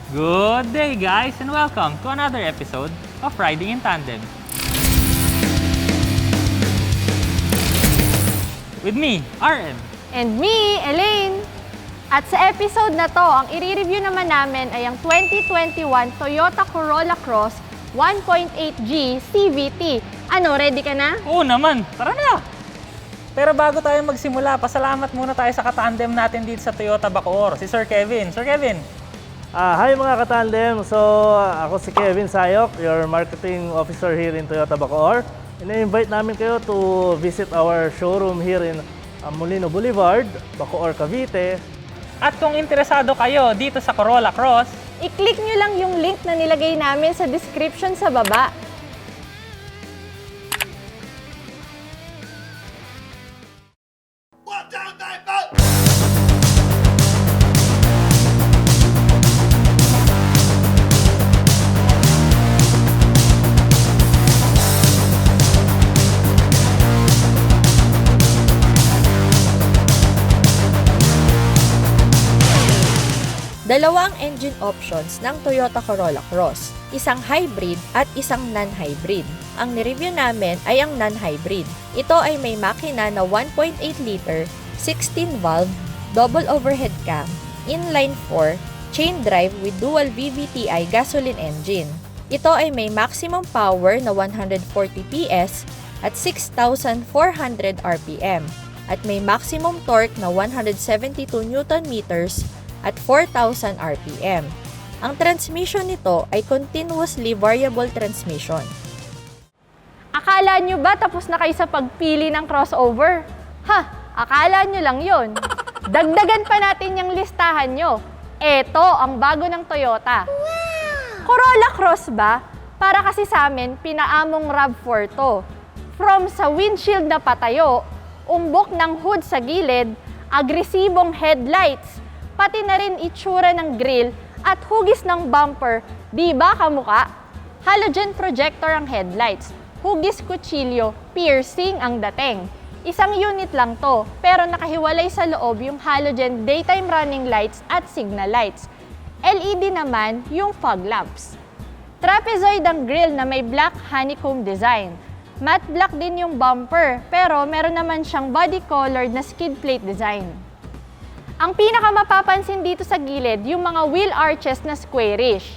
Good day, guys, and welcome to another episode of Riding in Tandem. With me, RM. And me, Elaine. At sa episode na to, ang i-review naman namin ay ang 2021 Toyota Corolla Cross 1.8G CVT. Ano, ready ka na? Oo naman, tara na! Pero bago tayo magsimula, pasalamat muna tayo sa katandem natin dito sa Toyota Bacoor, si Sir Kevin. Sir Kevin! Hi mga katandem! So, ako si Kevin Sayok, your marketing officer here in Toyota Bacoor. Ina-invite namin kayo to visit our showroom here in Molino Boulevard, Bacoor, Cavite. At kung interesado kayo dito sa Corolla Cross, I-click nyo lang yung link na nilagay namin sa description sa baba. Dalawa ang engine options ng Toyota Corolla Cross, isang hybrid at isang non-hybrid. Ang nireview namin ay ang non-hybrid. Ito ay may makina na 1.8 liter, 16-valve, double overhead cam, inline 4, chain drive with dual VVTi gasoline engine. Ito ay may maximum power na 140 PS at 6,400 RPM at may maximum torque na 172 Nm at 4,000 RPM. Ang transmission nito ay continuously variable transmission. Akala nyo ba tapos na kayo sa pagpili ng crossover? Ha! Akala nyo lang yon. Dagdagan pa natin yung listahan nyo. Eto ang bago ng Toyota. Corolla Cross ba? Para kasi sa amin, pinaamong RAV4 to. From sa windshield na patayo, umbok ng hood sa gilid, agresibong headlights, pati na rin itsura ng grill at hugis ng bumper, di ba kamuka? Halogen projector ang headlights, hugis kutsilyo, piercing ang dating. Isang unit lang to, pero nakahiwalay sa loob yung halogen daytime running lights at signal lights. LED naman yung fog lamps. Trapezoid ang grill na may black honeycomb design. Matte black din yung bumper, pero meron naman siyang body colored na skid plate design. Ang pinakamapapansin dito sa gilid, yung mga wheel arches na squarish.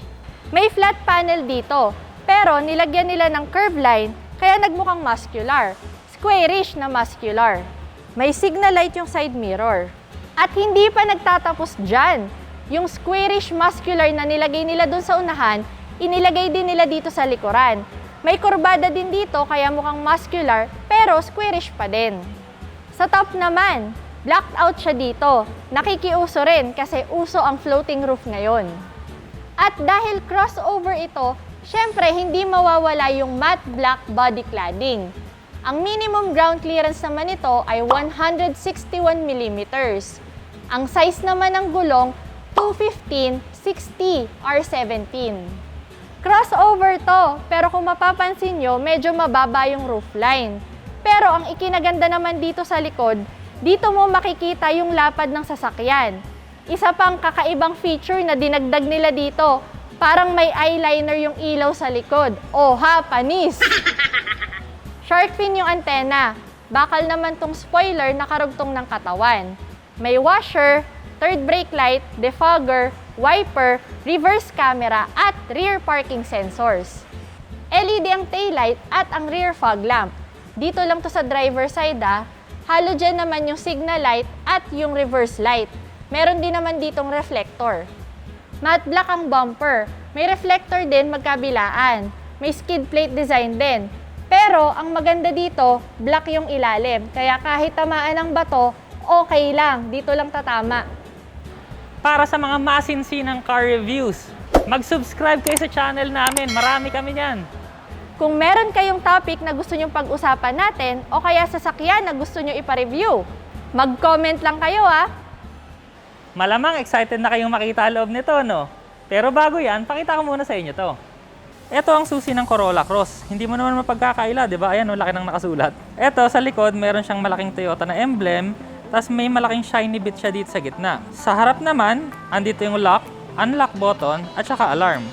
May flat panel dito, pero nilagyan nila ng curve line, kaya nagmukhang muscular. Squarish na muscular. May signal light yung side mirror. At hindi pa nagtatapos dyan. Yung squarish muscular na nilagay nila dun sa unahan, inilagay din nila dito sa likuran. May kurbada din dito, kaya mukhang muscular, pero squarish pa din. Sa top naman, blacked out siya dito. Nakikiuso rin kasi uso ang floating roof ngayon. At dahil crossover ito, syempre hindi mawawala yung matte black body cladding. Ang minimum ground clearance naman nito ay 161 mm. Ang size naman ng gulong, 215/60 R17. Crossover to, pero kung mapapansin nyo, medyo mababa yung roofline. Pero ang ikinaganda naman dito sa likod, dito mo makikita yung lapad ng sasakyan. Isa pang kakaibang feature na dinagdag nila dito, parang may eyeliner yung ilaw sa likod. Oh ha, panis! Shark fin yung antena. Bakal naman tong spoiler na karugtong ng katawan. May washer, third brake light, defogger, wiper, reverse camera, at rear parking sensors. LED ang taillight at ang rear fog lamp. Dito lang to sa driver side Halogen naman yung signal light at yung reverse light. Meron din naman ditong reflector. Matte black ang bumper. May reflector din magkabilaan. May skid plate design din. Pero ang maganda dito, black yung ilalim. Kaya kahit tamaan ng bato, okay lang. Dito lang tatama. para sa mga masinsinang car reviews, mag-subscribe kayo sa channel namin. Marami kami niyan. Kung meron kayong topic na gusto nyong pag-usapan natin o kaya sasakyan na gusto nyo ipa-review, mag-comment lang kayo Malamang excited na kayong makita loob nito, no? Pero bago yan, pakita ko muna sa inyo to. Ito ang susi ng Corolla Cross. Hindi mo naman mapagkakaila, di ba? Ayan, laki ng nakasulat. Ito, sa likod, meron siyang malaking Toyota na emblem, tapos may malaking shiny bit siya dito sa gitna. Sa harap naman, andito yung lock, unlock button, at saka alarm.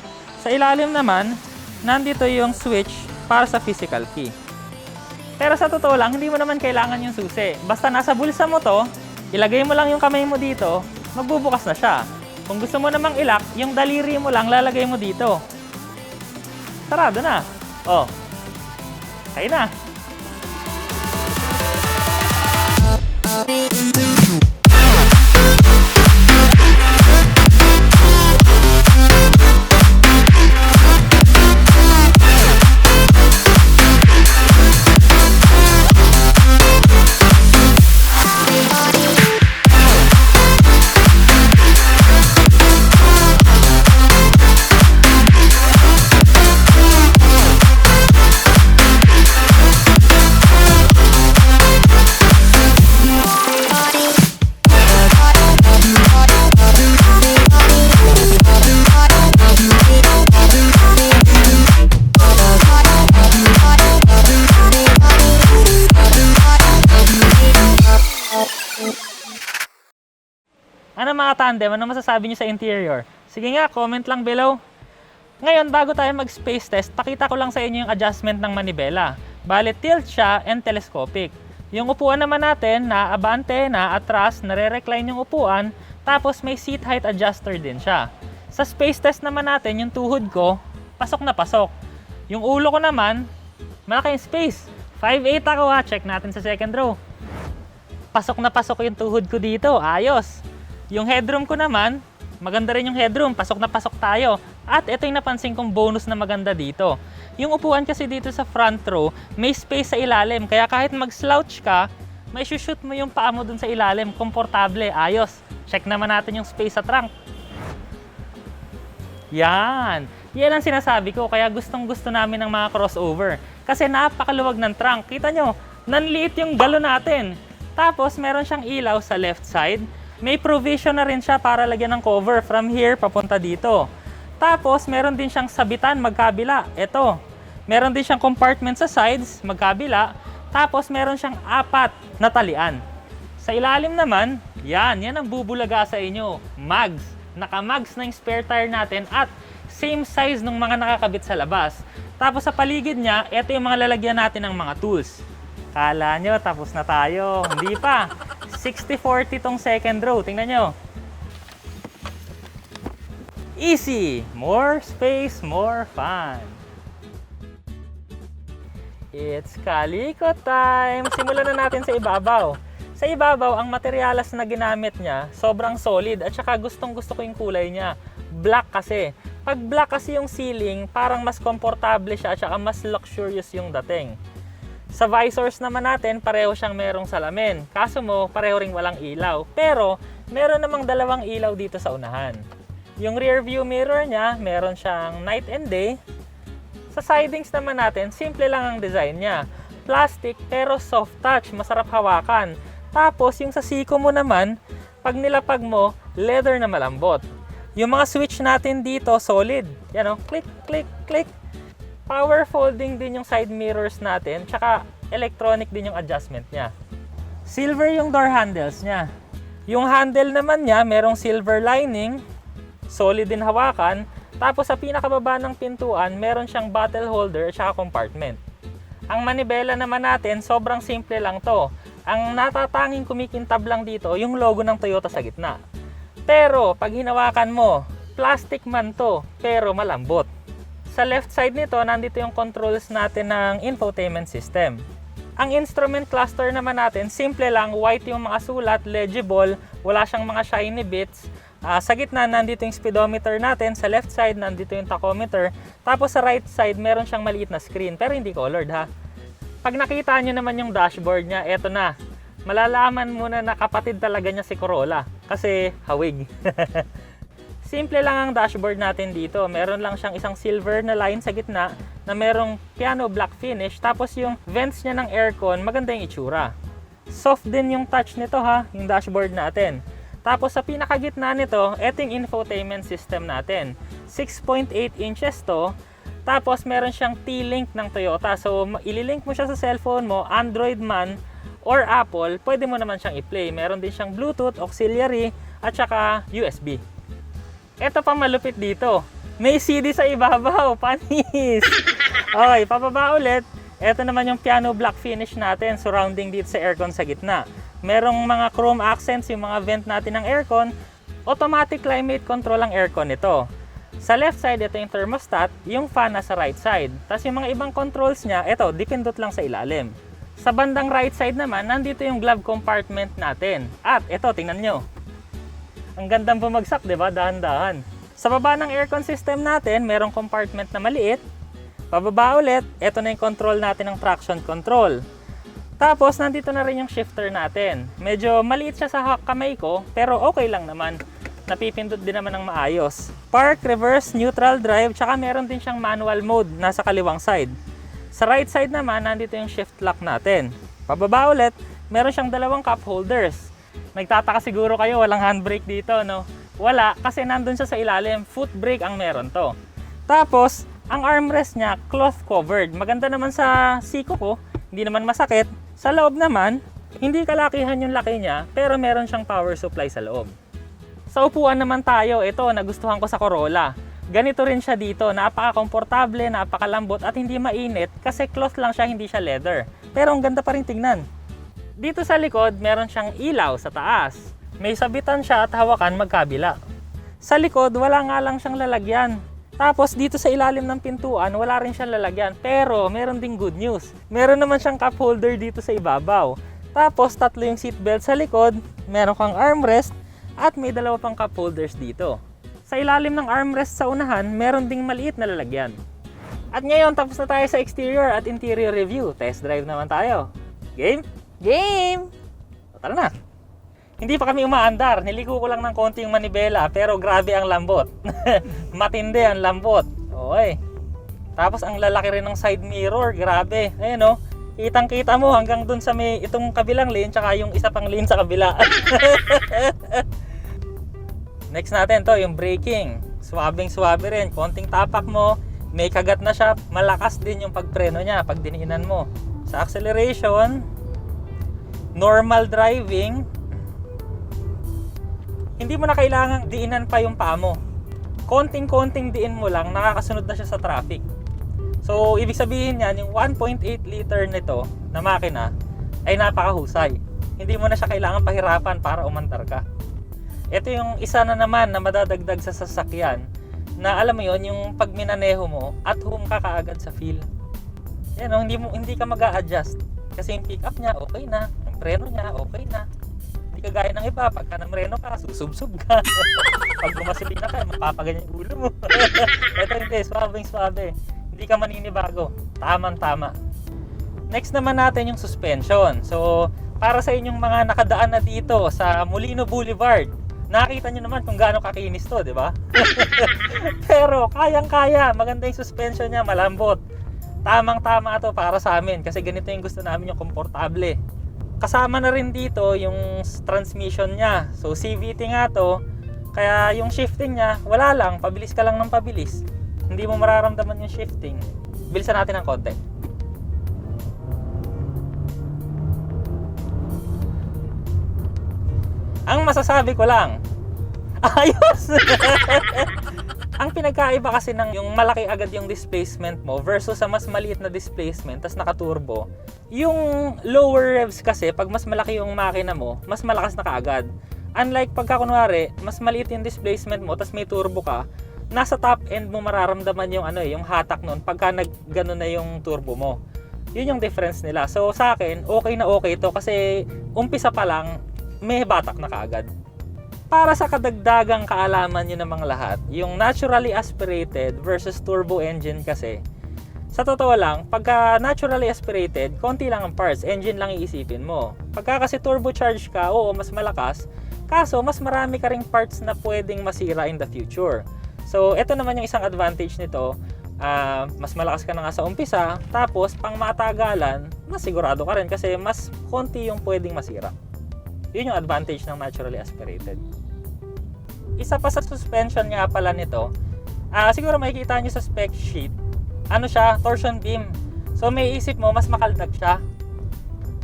Sa ilalim naman, nandito yung switch para sa physical key. Pero sa totoo lang, hindi mo naman kailangan yung susi. Basta nasa bulsa mo to, ilagay mo lang yung kamay mo dito, magbubukas na siya. Kung gusto mo namang ilock, yung daliri mo lang lalagay mo dito. Sarado na. Oh. Okay na. Ano mga tandem, ano masasabi nyo sa interior? Sige nga, comment lang below. Ngayon, bago tayo mag-space test, pakita ko lang sa inyo yung adjustment ng manibela. Bale, tilt siya and telescopic. Yung upuan naman natin, naabante, naatras, nare-recline yung upuan, tapos may seat height adjuster din siya. Sa space test naman natin, yung tuhod ko, pasok na pasok. Yung ulo ko naman, malaki yung space. 5'8" ako ha, check natin sa second row. Pasok na pasok yung tuhod ko dito, ayos. Yung headroom ko naman, maganda rin yung headroom, pasok na pasok tayo. At ito yung napansin kong bonus na maganda dito. Yung upuan kasi dito sa front row, may space sa ilalim. Kaya kahit mag-slouch ka, may shoot mo yung paa mo dun sa ilalim. Komportable, ayos. Check naman natin yung space sa trunk. Yan. Yan ang sinasabi ko, kaya gustong gusto namin ng mga crossover. Kasi napakaluwag ng trunk. Kita nyo, nanliit yung galon natin. Tapos meron siyang ilaw sa left side. May provision na rin siya para lagyan ng cover from here papunta dito. Tapos, meron din siyang sabitan magkabila. Ito. Meron din siyang compartment sa sides, magkabila. Tapos, meron siyang 4 na talian. Sa ilalim naman, yan ang bubulaga sa inyo. Mags. Naka-mags na yung spare tire natin at same size ng mga nakakabit sa labas. Tapos, sa paligid niya, ito yung mga lalagyan natin ng mga tools. Kala nyo, tapos na tayo. Hindi pa. 60-40 tong second row. Tingnan nyo. Easy. More space, more fun. It's kaliko time. Simulan na natin sa ibabaw. Sa ibabaw, ang materyales na ginamit niya, sobrang solid. At saka gustong-gusto ko yung kulay niya. Black kasi. Pag black kasi yung ceiling, parang mas komportable siya at saka mas luxurious yung dating. Sa visors naman natin, pareho siyang merong salamin. Kaso mo, pareho ring walang ilaw. Pero, meron namang 2 ilaw dito sa unahan. Yung rear view mirror niya, meron siyang night and day. Sa sidings naman natin, simple lang ang design niya. Plastic pero soft touch, masarap hawakan. Tapos, yung sa siko mo naman, pag nilapag mo, leather na malambot. Yung mga switch natin dito, solid. Yan o, click, click, click. Power folding din yung side mirrors natin, tsaka electronic din yung adjustment niya. Silver yung door handles niya. Yung handle naman niya, merong silver lining, solid din hawakan, tapos sa pinakababa ng pintuan, meron siyang bottle holder at saka compartment. Ang manibela naman natin, sobrang simple lang to. Ang natatanging kumikintab lang dito, yung logo ng Toyota sa gitna. Pero, pag hinawakan mo, plastic man to, pero malambot. Sa left side nito, nandito yung controls natin ng infotainment system. Ang instrument cluster naman natin, simple lang, white yung mga sulat, legible, wala siyang mga shiny bits. Sa gitna, nandito yung speedometer natin, sa left side, nandito yung tachometer. Tapos sa right side, meron siyang maliit na screen, pero hindi colored ha. Pag nakita nyo naman yung dashboard niya, eto na. Malalaman mo na kapatid talaga niya si Corolla, kasi hawig. Simple lang ang dashboard natin dito. Meron lang siyang isang silver na line sa gitna na merong piano black finish. Tapos yung vents niya ng aircon, maganda yung itsura. Soft din yung touch nito ha, yung dashboard natin. Tapos sa pinakagitna nito, ito yung infotainment system natin. 6.8 inches to. Tapos meron siyang T-Link ng Toyota. So ililink mo siya sa cellphone mo, Android man or Apple, pwede mo naman siyang i-play. Meron din siyang Bluetooth, auxiliary, at saka USB. Ito pa malupit dito. May CD sa ibabaw, panis! Okay, pababa ulit. Ito naman yung piano black finish natin, surrounding dito sa aircon sa gitna. Merong mga chrome accents, yung mga vent natin ng aircon. Automatic climate control ang aircon nito. Sa left side, ito yung thermostat, yung fan nasa right side. Tapos yung mga ibang controls niya, ito, dipindot lang sa ilalim. Sa bandang right side naman, nandito yung glove compartment natin. At ito, tingnan nyo. Ang gandang bumagsak, di ba? Dahan-dahan. Sa baba ng aircon system natin, merong compartment na maliit. Pababa ulit, ito na yung control natin ng traction control. Tapos, nandito na rin yung shifter natin. Medyo maliit siya sa kamay ko, pero okay lang naman. Napipindot din naman ng maayos. Park, reverse, neutral, drive, tsaka meron din siyang manual mode nasa kaliwang side. Sa right side naman, nandito yung shift lock natin. Pababa ulit, meron siyang dalawang cup holders. Nagtataka siguro kayo, walang handbrake dito, no? Wala, kasi nandun siya sa ilalim. Foot brake ang meron to. Tapos, ang armrest niya, cloth covered. Maganda naman sa siko ko, hindi naman masakit. Sa loob naman, hindi kalakihan yung laki niya, pero meron siyang power supply sa loob. Sa upuan naman tayo, ito, nagustuhan ko sa Corolla. Ganito rin siya dito, napaka-komportable, napakalambot at hindi mainit kasi cloth lang siya, hindi siya leather. Pero ang ganda pa rin tingnan. Dito sa likod, meron siyang ilaw sa taas. May sabitan siya at hawakan magkabila. Sa likod, wala nga lang siyang lalagyan. Tapos dito sa ilalim ng pintuan, wala rin siyang lalagyan. Pero meron ding good news. Meron naman siyang cup holder dito sa ibabaw. Tapos tatlo yung seatbelt sa likod, meron kang armrest, at may dalawa pang cup holders dito. Sa ilalim ng armrest sa unahan, meron ding maliit na lalagyan. At ngayon, tapos na tayo sa exterior at interior review. Test drive naman tayo. Game? Game! O, tara na! Hindi pa kami umaandar. Niligo ko lang ng konti yung manibela, pero grabe ang lambot. Matindi ang lambot. Okay. Tapos ang lalaki rin ng side mirror. Grabe. Ayan o. Kitang-kita mo hanggang dun sa may itong kabilang lane, tsaka yung isa pang lane sa kabila. Next natin to, yung braking. Swabing-swabe rin. Konting tapak mo, may kagat na siya. Malakas din yung pagpreno niya pag diniinan mo. Sa acceleration, normal driving, hindi mo na kailangang diinan pa yung paa mo. Konting-konting diin mo lang, nakakasunod na siya sa traffic. So, ibig sabihin yan, yung 1.8 liter nito na makina ay napakahusay. Hindi mo na siya kailangan pahirapan para umantar ka. Ito yung isa na naman na madadagdag sa sasakyan na alam mo yon, yung pag minaneho mo at home ka kaagad sa feel. Yan o, hindi ka mag-a-adjust. Kasi yung pick up niya, okay na. Yung preno niya, okay na. Hindi kagaya ng iba, pagka namreno ka, susub-sub ka. Pag gumasolina ka, mapapaganyan yung ulo mo. Ito hindi, swabing-swabe. Hindi ka maninibago. Tamang-tama. Next naman natin yung suspension. So, para sa inyong mga nakadaan na dito sa Molino Boulevard, nakita nyo naman kung gaano kakinis to, di ba? Pero, kayang-kaya. Maganda yung suspension niya, malambot. Tamang-tama to para sa amin kasi ganito yung gusto namin, yung komportable. Kasama na rin dito yung transmission niya. So CVT nga to, kaya yung shifting niya, wala lang, pabilis ka lang ng pabilis. Hindi mo mararamdaman yung shifting. Bilisan natin ng konti. Ang masasabi ko lang, ayos! Ang pinagkaiba kasi ng yung malaki agad yung displacement mo versus sa mas maliit na displacement tas naka-turbo, yung lower revs kasi pag mas malaki yung makina mo, mas malakas na kaagad. Unlike pagka kunwari, mas maliit yung displacement mo tas may turbo ka, nasa top end mo mararamdaman yung yung hatak nun pagka nag-gano na yung turbo mo. Yun yung difference nila. So sa akin, okay na okay to kasi umpisa pa lang may batak na kaagad. Para sa kadagdagang kaalaman nyo ng mga lahat, yung naturally aspirated versus turbo engine kasi, sa totoo lang, pagka naturally aspirated, konti lang ang parts, engine lang iisipin mo. Pagka kasi turbocharge ka, oo, mas malakas, kaso mas marami ka ring parts na pwedeng masira in the future. So, ito naman yung isang advantage nito, mas malakas ka na nga sa umpisa, tapos pang matagalan, mas sigurado ka rin kasi mas konti yung pwedeng masira. Yun yung advantage ng naturally aspirated. Isa pa sa suspension nga pala nito, siguro makikita nyo sa spec sheet, ano siya, torsion beam. So may isip mo, mas makaldag siya.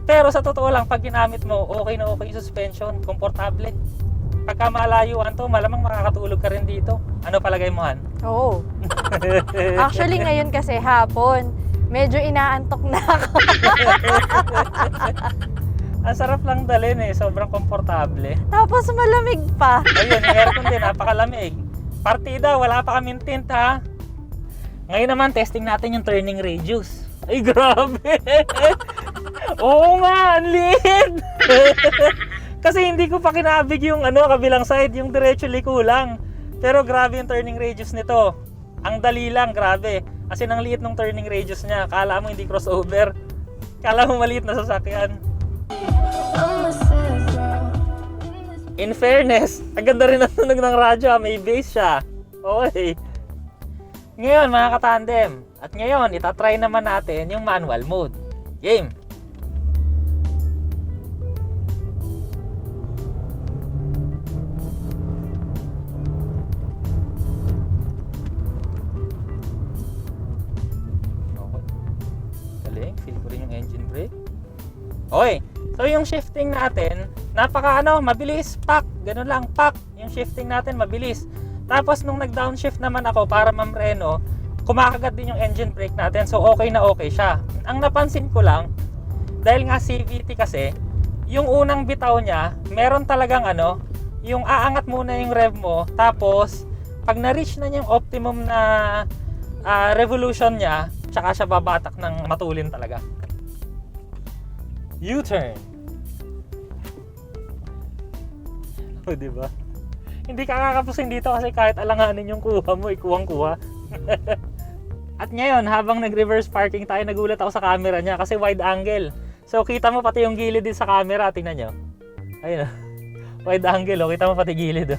Pero sa totoo lang, pag ginamit mo, okay na okay yung suspension, komportable. Pagka malayuan to, malamang makakatulog ka rin dito. Ano palagay mo, Han? Oo. Actually, ngayon kasi hapon, medyo inaantok na ako. Ang sarap lang dalhin eh, sobrang komportable. Tapos malamig pa. Ayun, yung aircon din, napakalamig. Partida, wala pa kaming tint ha. Ngayon naman, testing natin yung turning radius. Ay, grabe! Oo nga, ang liit! Kasi hindi ko pa kinabig yung kabilang side, yung diretso liko lang. Pero grabe yung turning radius nito. Ang dali lang, grabe. Kasi ang liit ng turning radius niya. Kala mo hindi crossover. Kala mo maliit na sasakyan. In fairness, ang ganda rin ang tunog ng radyo, may bass siya. Okay. Ngayon mga katandem, at ngayon itatry naman natin yung manual mode. Game! Galing, feel ko rin yung engine brake. Okay, so yung shifting natin, mabilis, pak, ganun lang, pak. Yung shifting natin mabilis. Tapos nung nag-downshift naman ako para mamreno, kumakagat din yung engine brake natin. So okay na okay siya. Ang napansin ko lang, dahil nga CVT kasi, yung unang bitaw niya, meron talagang yung aangat muna yung rev mo. Tapos, pag na-reach na niya yung optimum na revolution niya, tsaka siya babatak ng matulin talaga. U-turn. O, diba? Hindi ka kakapusin dito kasi kahit alanganin yung kuha mo, kuwang-kuha. At ngayon, habang nag-reverse parking tayo, nagulat ako sa camera niya kasi wide angle. So, kita mo pati yung gilid din sa camera. Tingnan nyo. Ayun o. Wide angle o. Kita mo pati gilid o.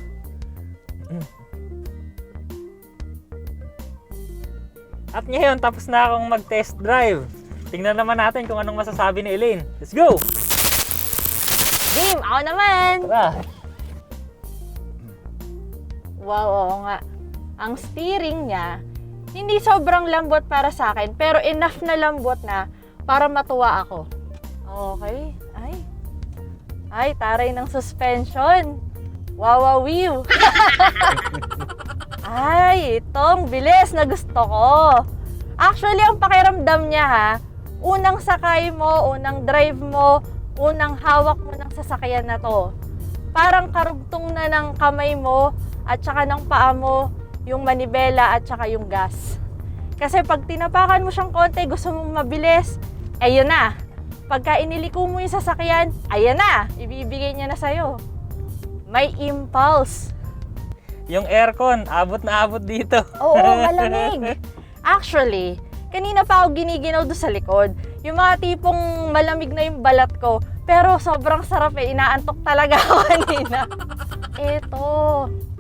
At ngayon, tapos na akong mag-test drive. Tingnan naman natin kung anong masasabi ni Elaine. Let's go! Game, ako naman! Tara! Wow, oo nga. Ang steering niya, hindi sobrang lambot para sa akin, pero enough na lambot na para matuwa ako. Okay. Ay, taray ng suspension. Wow, wiw. Ay, itong bilis na gusto ko. Actually, ang pakiramdam niya unang sakay mo, unang drive mo, unang hawak mo ng sasakyan na to. Parang karugtong na ng kamay mo at saka ng paa mo yung manibela at saka yung gas. Kasi pag tinapakan mo siyang konti, gusto mong mabilis, ayun na. Pagka iniliko mo yung sasakyan, ayan na, ibibigay niya na sa'yo. May impulse. Yung aircon, abot na abot dito. Oo, malamig. Actually, kanina pa ako giniginaw doon sa likod. Yung mga tipong malamig na yung balat ko, pero sobrang sarap inaantok talaga ako kanina. Ito,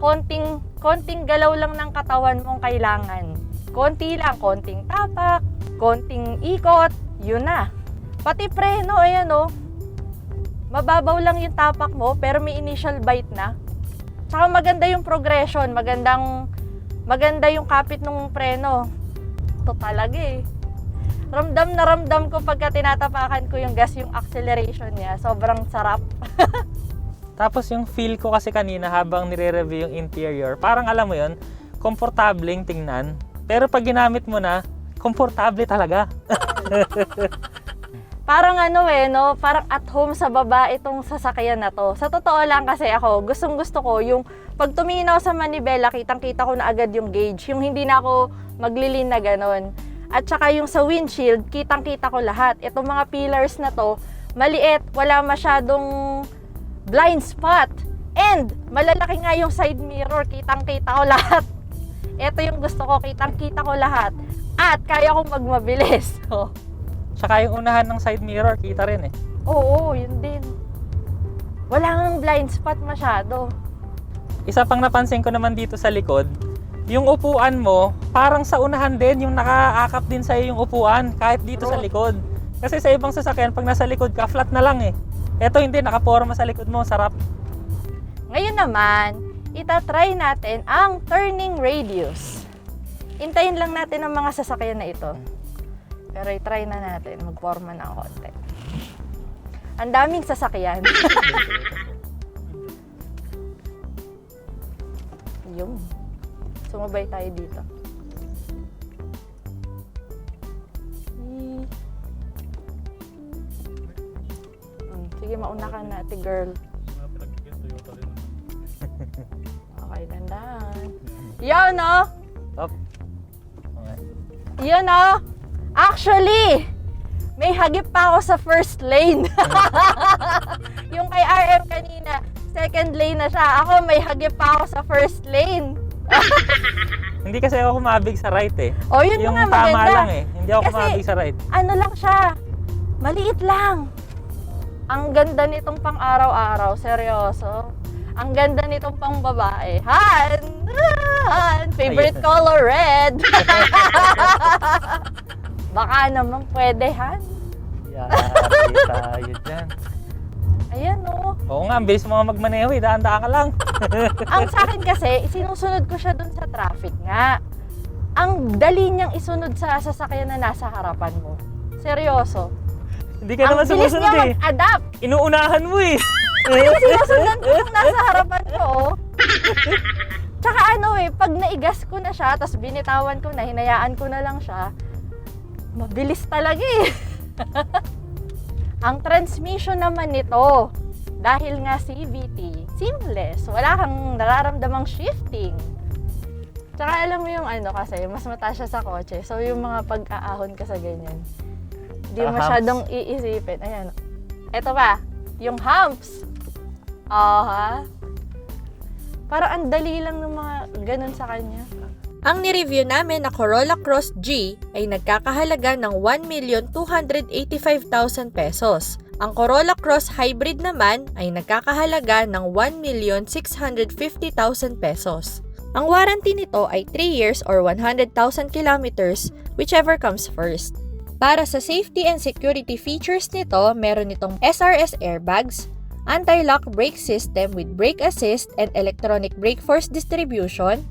konting galaw lang ng katawan mong kailangan. Konti lang, konting tapak, konting ikot, yun na. Pati preno, ayan o. Mababaw lang yung tapak mo, pero may initial bite na. Tsaka maganda yung progression, maganda yung kapit ng preno. Ito talaga eh. Ramdam na ramdam ko pagka tinatapakan ko yung gas, yung acceleration niya. Sobrang sarap. Tapos yung feel ko kasi kanina habang nire-review yung interior, parang alam mo yun, komportableng tingnan. Pero pag ginamit mo na, komportable talaga. Parang parang at home sa baba itong sasakyan na to. Sa totoo lang kasi ako, gustong-gusto ko yung pag tumingin ako sa manibela, kitang-kita ko na agad yung gauge. Yung hindi na ako maglilin na ganon. At saka yung sa windshield, kitang-kita ko lahat. Itong mga pillars na to, maliit, wala masyadong blind spot. And malalaki nga yung side mirror, kitang-kita ko lahat. Ito yung gusto ko, kitang-kita ko lahat. At kaya kong magmabilis. Tsaka yung unahan ng side mirror, kita rin eh. Oo, yun din. Wala nang blind spot masyado. Isa pang napansin ko naman dito sa likod, yung upuan mo, parang sa unahan din, yung nakaakap din sa'yo yung upuan, kahit dito sa likod. Kasi sa ibang sasakyan, pag nasa likod ka, flat na lang eh. Eto hindi, nakaporma sa likod mo, sarap. Ngayon naman, itatry natin ang turning radius. Hintayin lang natin ang mga sasakyan na ito. Pero i-try na natin, magporma ng konti. Ang daming sasakyan. Yung. Sumabay tayo dito. Sige, mauna ka na, ate girl. Okay, dandan. Yun, no? Up. Okay. Yun, no? Actually, may hagip pa ako sa first lane. Yung kay RM kanina, second lane na siya. Ako, may hagip pa ako sa first lane. Hindi kasi ako kumabig sa right eh. Oh, yun Yung nga, tama maganda. lang eh. Hindi ako Kasi, kumabig sa right. Ano lang siya, maliit lang. Ang ganda nitong pang araw-araw, seryoso. Ang ganda nitong pang babae. Han! Han! Favorite Ayun. color, red. Baka naman pwede, Han. Yari tayo dyan. Ayan, oh. Oo nga, ang bilis mo magmaneho eh. Daan-daan ka lang. Ang sa akin kasi, sinusunod ko siya dun sa traffic nga. Ang dali niyang isunod sa sasakyan na nasa harapan mo. Seryoso. Hindi ka Ang naman bilis sumusunod niya eh. mag-adapt. Inuunahan mo eh. Yung sinusundan ko yung nasa harapan ko, oh. Tsaka ano eh, pag naigas ko na siya, tapos binitawan ko na, hinayaan ko na lang siya, mabilis talaga eh. Ang transmission naman nito, dahil nga CVT, seamless. Wala kang nararamdamang shifting. Tsaka alam mo yung ano kasi, mas mataas siya sa kotse. So yung mga pag-aahon ka sa ganyan, hindi Humps. masyadong iisipin. Ayan. Ito pa, yung humps. Aha. Parang ang dali lang ng mga ganun sa kanya. Ang nireview namin na Corolla Cross G ay nagkakahalaga ng 1,285,000 pesos. Ang Corolla Cross Hybrid naman ay nagkakahalaga ng 1,650,000 pesos. Ang warranty nito ay 3 years or 100,000 kilometers, whichever comes first. Para sa safety and security features nito, meron itong SRS airbags, anti-lock brake system with brake assist and electronic brake force distribution,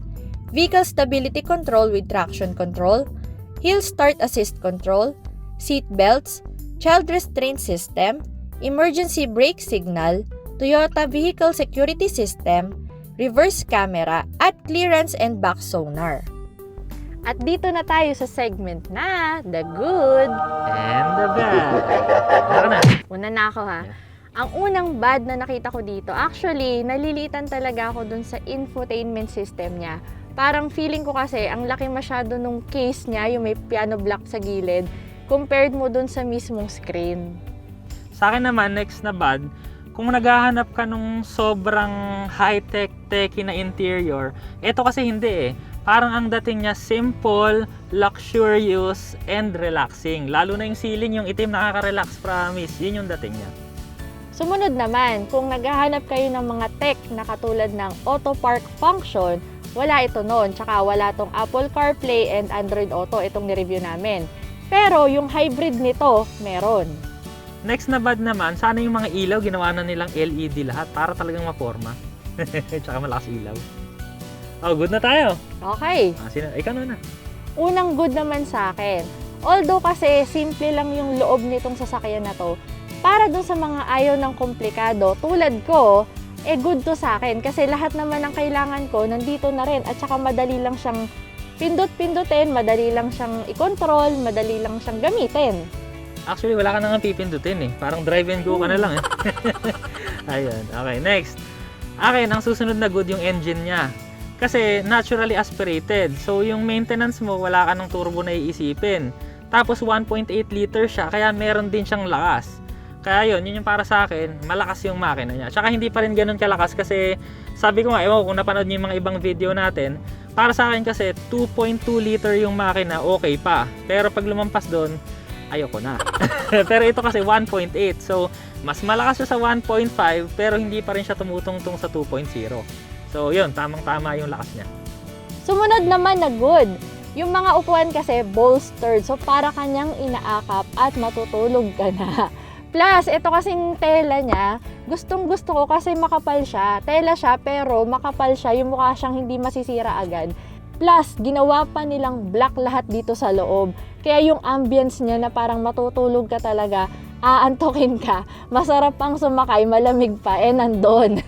vehicle stability control with traction control, hill start assist control, seat belts, child restraint system, emergency brake signal, Toyota vehicle security system, reverse camera, at clearance and back sonar. At dito na tayo sa segment na The Good. And the bad. Tara na. Una na ako ha. Ang unang bad na nakita ko dito, actually, nalilitan talaga ako dun sa infotainment system niya. Parang feeling ko kasi, ang laki masyado nung case niya, yung may piano block sa gilid, compared mo dun sa mismong screen. Sa akin naman, next na bad, kung naghahanap ka nung sobrang high-tech, techy na interior, eto kasi hindi eh. Parang ang dating niya simple, luxurious, and relaxing. Lalo na yung ceiling, yung itim, nakaka-relax, promise. Yun yung dating niya. Sumunod naman, kung naghahanap kayo ng mga tech na katulad ng auto park function, wala ito noon. Tsaka wala tong Apple CarPlay and Android Auto, itong nireview namin. Pero yung hybrid nito, meron. Next na bad naman, sana yung mga ilaw, ginawa na nilang LED lahat para talagang maporma. Tsaka malakas ilaw. Oh, good na tayo. Okay. Ikaw na. Unang good naman sa akin. Although kasi simple lang yung loob nitong sasakyan na to, para dun sa mga ayaw ng komplikado, tulad ko, good to sa akin. Kasi lahat naman ng kailangan ko, nandito na rin. At saka madali lang siyang pindot-pindutin, madali lang siyang i-control, madali lang siyang gamitin. Actually, wala ka na nga pipindutin eh. Parang drive and go ka na lang eh. Ayun. Okay, next. Akin, ang susunod na good yung engine niya. Kasi naturally aspirated. So, yung maintenance mo, wala ka ng turbo na iisipin. Tapos, 1.8 liter siya, kaya meron din siyang lakas. Kaya yun yung para sa akin, malakas yung makina niya. Tsaka hindi pa rin ganun kalakas kasi, sabi ko nga, ewan kung napanood niyo yung mga ibang video natin, para sa akin kasi, 2.2 liter yung makina, okay pa. Pero pag lumampas doon, ayoko na. Pero ito kasi 1.8. So, mas malakas siya sa 1.5 pero hindi pa rin siya tumutungtong sa 2.0. So, yun, tamang-tama yung lakas niya. Sumunod naman na good. Yung mga upuan kasi bolstered. So, para kanyang inaakap at matutulog ka na. Plus, ito kasing tela niya, gustong-gusto ko kasi makapal siya. Tela siya pero makapal siya. Yung mukha siyang hindi masisira agad. Plus, ginawa pa nilang black lahat dito sa loob. Kaya yung ambience niya na parang matutulog ka talaga, aantokin ka, masarap pang sumakay, malamig pa, nandun.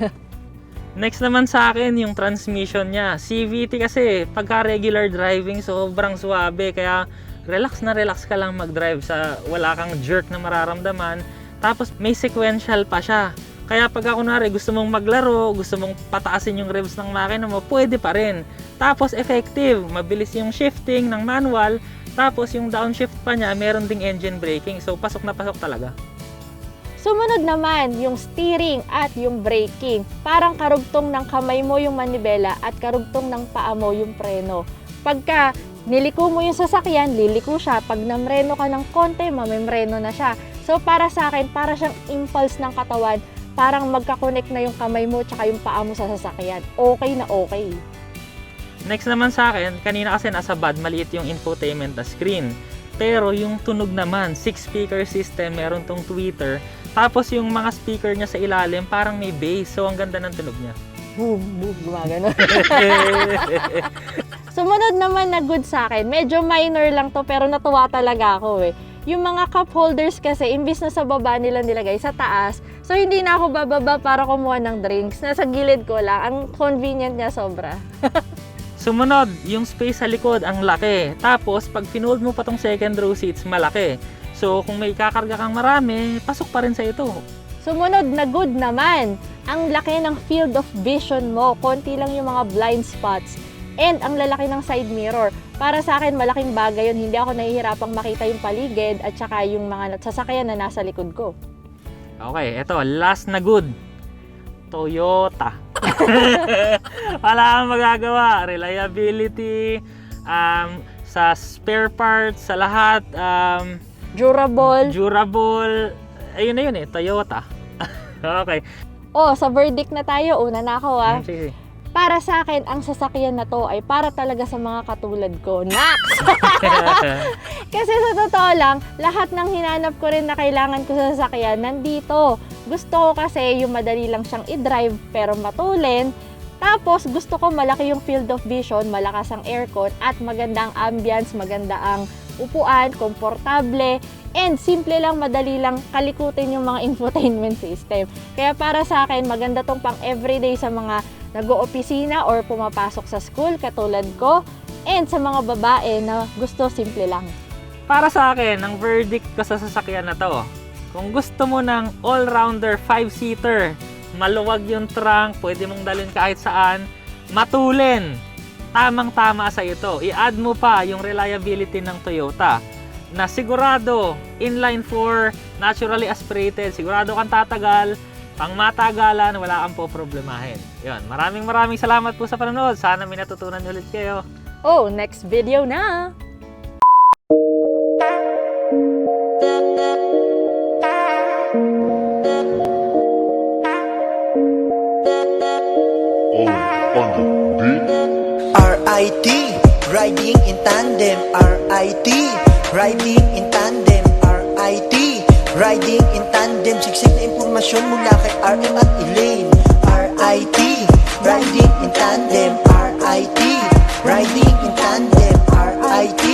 Next naman sa akin, yung transmission niya. CVT kasi, pagka regular driving, sobrang suwabe. Kaya relax na relax ka lang mag-drive sa wala kang jerk na mararamdaman. Tapos may sequential pa siya. Kaya pagka kunwari gusto mong maglaro, gusto mong pataasin yung revs ng makina mo, pwede pa rin. Tapos effective, mabilis yung shifting ng manual. Tapos yung downshift pa niya, meron ding engine braking. So pasok na pasok talaga. Sumunod naman, yung steering at yung braking. Parang karugtong ng kamay mo yung manibela at karugtong ng paa mo yung preno. Pagka niliko mo yung sasakyan, liliko siya. Pag namreno ka ng konti, mamemreno na siya. So para sa akin, para siyang impulse ng katawan, parang magkakonect na yung kamay mo tsaka yung paa mo sa sasakyan. Okay na okay. Next naman sa akin, kanina kasi nasa bad, maliit yung infotainment na screen. Pero yung tunog naman, 6-speaker system, meron tong tweeter. Tapos yung mga speaker niya sa ilalim, parang may bass. So ang ganda ng tunog niya. Boom, boom, gumagano. Sumunod naman na good sa akin. Medyo minor lang to pero natuwa talaga ako eh. Yung mga cup holders kasi, imbis na sa baba nila nilagay, sa taas. So hindi na ako bababa para kumuha ng drinks. Nasa gilid ko lang. Ang convenient niya sobra. Sumunod, yung space sa likod, ang laki. Tapos, pag finold mo pa tong second row seats, malaki. So, kung may kakarga kang marami, pasok pa rin sa ito. Sumunod na good naman. Ang laki ng field of vision mo. Konti lang yung mga blind spots. And ang lalaki ng side mirror. Para sa akin, malaking bagay yun. Hindi ako nahihirapang makita yung paligid at saka yung mga sasakyan na nasa likod ko. Okay, eto, last na good. Toyota. Wala kang magagawa. Reliability, sa spare parts, sa lahat, durable. Ayun na yun eh, Toyota. Okay. Oh, sa verdict na tayo. Una na ako ah. Sige. Para sa akin, ang sasakyan na to ay para talaga sa mga katulad ko. Nax! Kasi sa totoo lang, lahat ng hinanap ko rin na kailangan ko sa sasakyan, nandito. Gusto ko kasi yung madali lang siyang i-drive pero matulin. Tapos gusto ko malaki yung field of vision, malakas ang aircon at maganda ang ambience, maganda ang upuan, komportable, and simple lang, madali lang kalikutin yung mga infotainment system. Kaya para sa akin, maganda tong pang everyday sa mga nag-oopisina or pumapasok sa school katulad ko, and sa mga babae na gusto simple lang. Para sa akin, ang verdict ko sa sasakyan na to, kung gusto mo ng all-rounder 5-seater, maluwag yung trunk, pwede mong dalhin kahit saan, matulin, tamang-tama sa ito. I-add mo pa yung reliability ng Toyota na sigurado, inline 4, naturally aspirated, sigurado kang tatagal, pang matagalan, wala kang po problemahin. Yun, maraming salamat po sa panonood. Sana may natutunan ulit kayo. Oh, next video na! RIT, riding in tandem. RIT, riding in tandem. RIT, riding in tandem. Siksik na impormasyon mula kay RM at Elaine. RIT, riding in tandem. RIT, riding in tandem. RIT,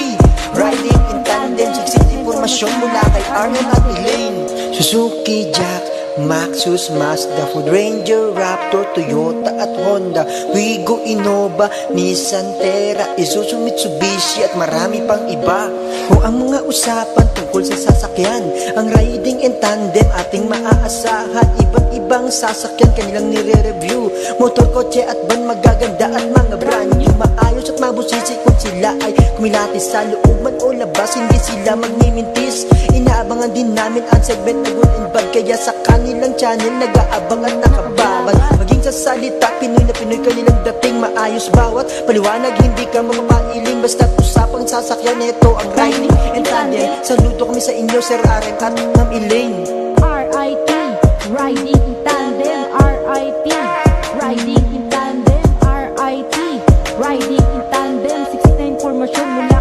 riding in tandem. Siksik na impormasyon mula kay RM at Elaine. Suzuki, Jack, Maxus, Mazda, Ford Ranger, Raptor, Toyota at Honda, Wigo, Innova, Nissan, Terra, Isuzu, Mitsubishi at marami pang iba. Kung ang mga usapan tungkol sa sasakyan, ang riding in tandem ating maaasahan. Iba't ibang sasakyan kanilang nire-review, motor, kotse at van, magaganda at mga brand new, maayos at mabusisi kung sila ay kumilatis sa looban o labas, hindi sila magmimintis. Inaabangan din namin ang segment na good and bad, kaya sa kanilang channel nag-aabang at nakababad. Maging sa salita, Pinoy na Pinoy kanilang dating, maayos bawat paliwanag, hindi ka mapapailing. Basta't usapang sasakyan, ito ang riding and tandem. Saludo kami sa inyo, Sir Aren at Ma'am Elaine. RIT, riding in tandem. RIT, riding in tandem. RIT, riding in tandem. 69 informasyon mula